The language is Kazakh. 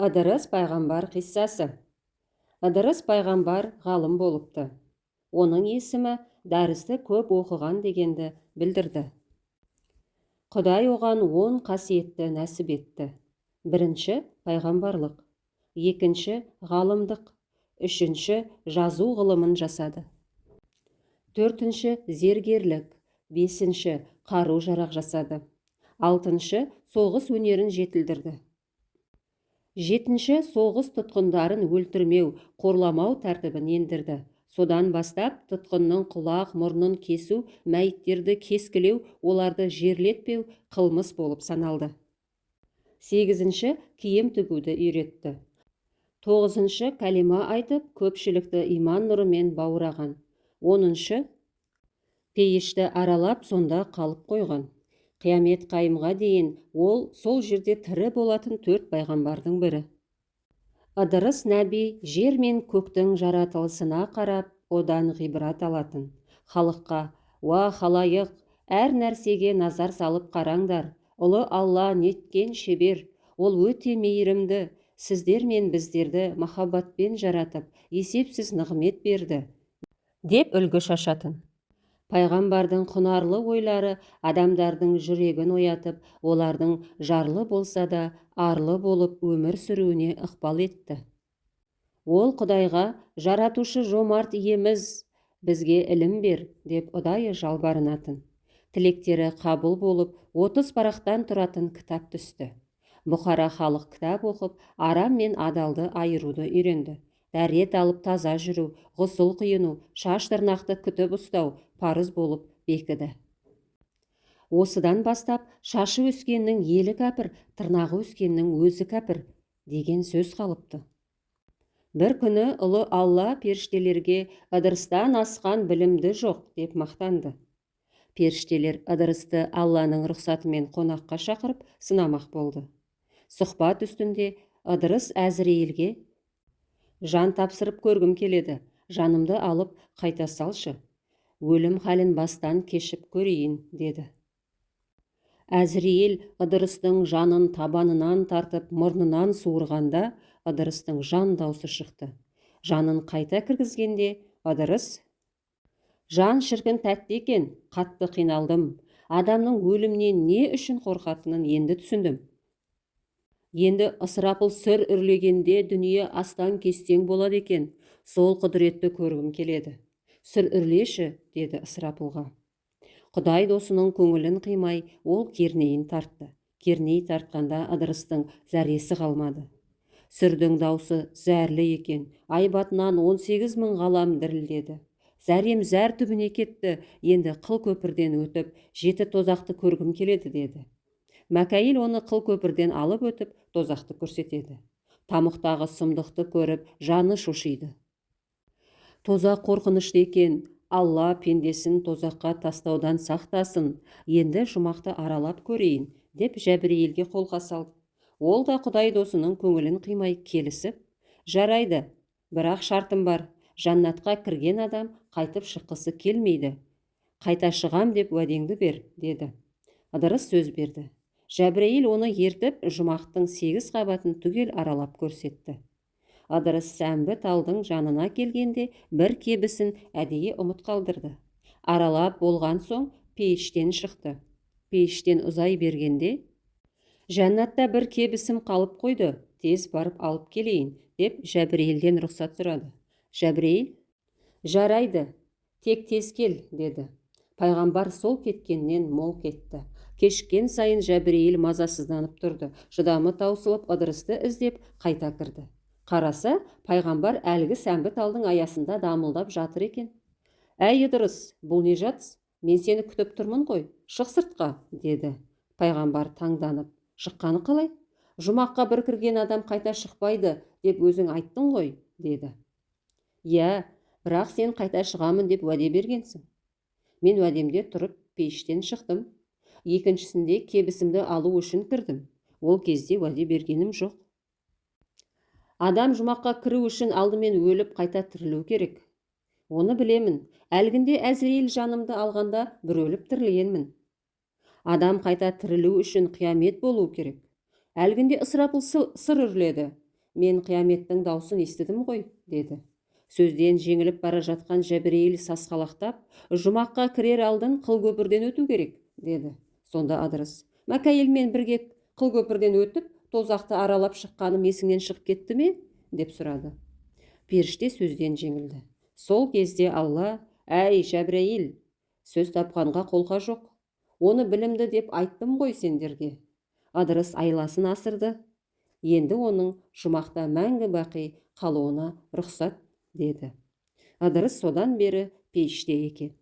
Ыдырыс пайғамбар қиссасы. Ыдырыс пайғамбар ғалым болыпты. Оның есімі дәрісті көп оқыған дегенді білдірді. Құдай оған 10 қасиетті нәсіп етті. Бірінші пайғамбарлық, екінші ғалымдық, үшінші жазу ғылымын жасады. Төртінші зергерлік, бесінші қару жарақ жасады. Алтыншы соғыс өнерін жетілдірді. Жетінші соғыс тұтқындарын өлтірмеу, қорламау тәртібін ендірді. Содан бастап тұтқынның құлақ, мұрнын кесу, мәйіттерді кескілеу, оларды жерлетпеу қылмыс болып саналды. Сегізінші киім тігуді үйретті. Тоғызыншы кәлима айтып, көпшілікті иман нұрымен баураған. Оныншы пейішті аралап, сонда қалып қойған. Қиямет қайымға дейін ол сол жерде тірі болатын 4 пайғамбардың бірі. Ыдырыс нәби жер мен көктің жаратылысына қарап, одан ғибрат алатын. Халыққа: «Уа халайық, әр нәрсеге назар салып қараңдар. Ұлы Алла неткен шебер, ол өте мейірімді, сіздер мен біздерді махаббатпен жаратып, есепсіз нығмет берді», деп үлгі шашатын. Пайғамбардың құнарлы ойлары адамдардың жүрегін оятып, олардың жарлы болса да арлы болып өмір сүруіне ықпал етті. Ол Құдайға: «Жаратушы жомарт иеміз, бізге ілім бер», деп ұдайы жалбарынатын. Тілектері қабыл болып, 30 парақтан тұратын кітап түсті. Бұқара халық кітап оқып, арам мен адалды айыруды үйренді. Дәрет алып таза жүру, ғұсыл қиыну, шаш тырнақты күтіп ұстау парыз болып бекіді. Осыдан бастап шашы өскеннің елі кәпір, тырнағы өскеннің өзі кәпір деген сөз қалыпты. Бір күні ұлы Алла періштелерге: «Ыдырыстан асқан білімді жоқ», деп мақтанды. Періштелер Ыдырысты Алланың рұқсатымен қонаққа шақырып сынамақ болды. Сұхбат үстінде Ыдырыс Әзірейілге: «Жан тапсырып көргім келеді, жанымды алып қайта салшы, өлім халін бастан кешіп көрейін», деді. Әзірейіл Ыдырыстың жанын табанынан тартып, мұрнынан суырғанда, Ыдырыстың жан даусы шықты. Жанын қайта кіргізгенде, Ыдырыс: «Жан шіркін тәтті екен, қатты қиналдым. Адамның өлімнен не үшін қорқатынын енді түсіндім. Енді ысырапыл сыр үрлегенде дүние астан кестең болады екен. Сол құдіретті көргім келеді. Сыр үрлеші», деді ысырапылға. Құдай досының көңілін қимай, ол кернейін тартты. Керней тартқанда Ыдырыстың зәресі қалмады. Сүрдің даусы зәрлі екен. Айбатынан 18 000 ғалам дірілдеді. «Зәрем зәр түбіне кетті, енді қыл көпірден өтіп, 7 тозақты көргім келеді», деді. Мәкәйіл оны қыл көпірден алып өтіп, тозақты көрсетеді. Тамұқтағы сұмдықты көріп, жаны шошиды. Тозақ қорқынышты екен, Алла пендесін тозаққа тастаудан сақтасын, енді жұмақты аралап көрейін, деп Жәбірейілге қолқа салды. Ол да Құдай досының көңілін қимай келісіп: «Жарайды, бірақ шартым бар, жаннатқа кірген адам қайтып шыққысы келмейді. Қайта шығам деп уәдеңді бер», деді. Ыдырыс сөз берді. Жәбірейіл оны ертіп, жұмақтың 8 қабатын түгел аралап көрсетті. Ыдырыс сәмбі талдың жанына келгенде бір кебісін әдейі ұмыт қалдырды. Аралап болған соң пейіштен шықты. Пейіштен ұзай бергенде: «Жәннатта бір кебісім қалып қойды, тез барып алып келейін», деп Жәбірейілден рұқсат сұрады. Жәбірейіл: «Жарайды, тек тез кел», деді. Пайғамбар сол кеткеннен мол кетті. Кешкен сайын Жәбірейіл мазасызданып тұрды. Шыдамы таусылып, Ыдырысты іздеп қайта кірді. Қараса, пайғамбар әлгі сәмбі талдың аясында дамылдап жатыр екен. «Әй Ыдырыс, бұл не жатыс? Мен сені күтіп тұрмын ғой, шық сыртқа», деді. Пайғамбар таңданып: «Шыққаны қалай? Жұмаққа бір кірген адам қайта шықпайды деп өзің айттың ғой», деді. «Иә, бірақ сен қайта шығамын деп уәде бергенсің. Мен уәдемде тұрып пейіштен шықтым. Екіншісінде кебісімді алу үшін кірдім. Ол кезде уәде бергенім жоқ. Адам жұмаққа кіру үшін алдымен өліп қайта тірілу керек. Оны білемін. Әлгінде Әзірейіл жанымды алғанда бір өліп тірілгенмін. Адам қайта тірілу үшін қиямет болу керек. Әлгінде ысырапыл сыр үрледі. мен қияметтің даусын естідім ғой, деді. Сөзден жеңіліп бара жатқан Жәбірейіл сасқалақтап, жұмаққа кірер алдын қылкөпірден өту керек, деді. Сонда Ыдырыс: Мәкәйелмен бірге қылкөпірден өтіп, тозақты аралап шыққаным есіңнен шығып кетті ме? Деп сұрады. Періште сөзден жеңілді. Сол кезде Алла: Әй, Жәбірейіл, сөз тапқанға қолқа жоқ. Оны білімді деп айттым ғой сендерге. Ыдырыс айласын асырды. Енді оның жұмақта мәңгі бақи қалуына рұқсат, деді. Ыдырыс содан бері пейіште екен.